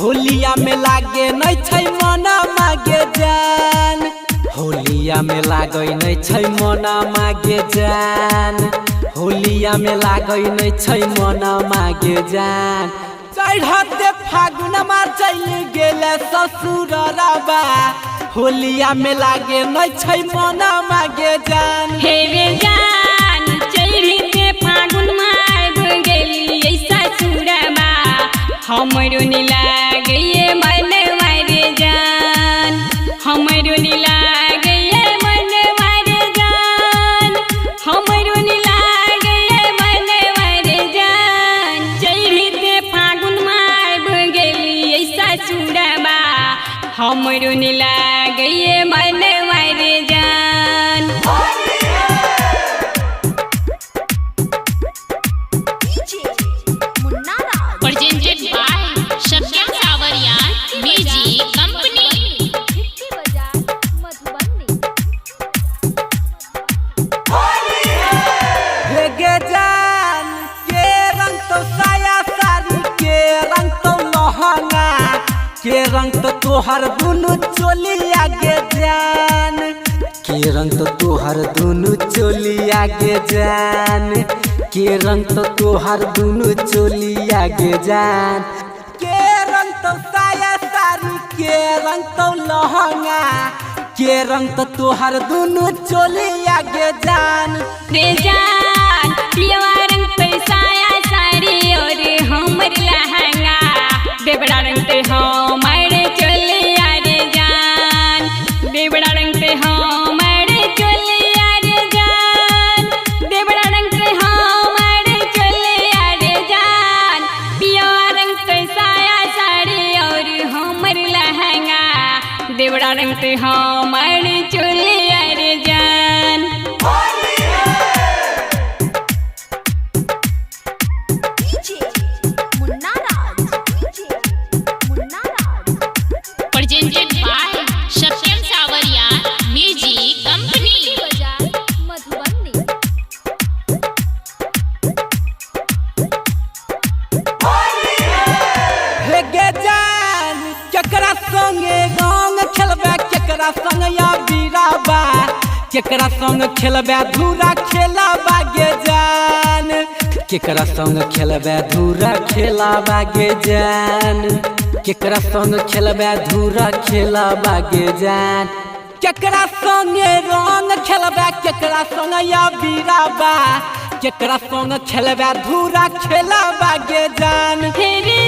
होलिया में लागे नहीं छै मना मागे जान। होलिया में लागे नहीं छै मना मागे जान। होलिया में लागे नहीं छै मना मागे जान। चढ़ते फागुन में चल गेले ससुरवा। होलिया में लागे नहीं छै मना मागे जान। हे रे जान चढ़ते फागुन में आबि गेली ससुरवा। हमरो नि लागे मनवा रे जान। हमरो नि लागे मनवा रे जान। हमरो नि लागे मनवा रे जान। चढ़ते फागुन में आबि गेली ससुरवा। हमरो नि लागे मनवा रे जान। Presented by Satyam Sawaria Music Company. गे जान के रंग तो साया साड़ी के रंग तो लहंगा के रंग तो तोहर दुनु चोली आगे जान। के रंग तो तोहर दुनु चोली आगे जान। के रंग तो तोहर दुनु चोली आगे जान। के रंग तो साया साड़ी के रंग तो लहंगा के रंग तो तोहर दुनु चोली आगे जान। रे जान पियवा रंग पे साया साड़ी और हमर लहंगा। देवड़ा रंग पे हमर चोलिया रे जान। देवड़ा रंग पे हमर चोलिया रे जान। देवड़ा रंग पे हमर चोलिया रे जान। पियवा रंग पे साया साड़ी और हमर लहंगा। देवड़ा रंग पे हमर चोलिया रे जान। Presented by Satyam Sawaria Music Company. गे जान केकरा संगे रंग खेलबे केकरा संग या बीराबा। केकरा संग खेलबे धूरा खेलाबा गे जान। केकरा संग खेलबे धूरा खेलाबा गे जान। केकरा संग खेलबे धूरा खेलाबा गे जान। केकरा संगे रंग खेलबे केकरा संग या बीराबा। केकरा संग खेलबे धूरा खेलाबा गे जान। हे रे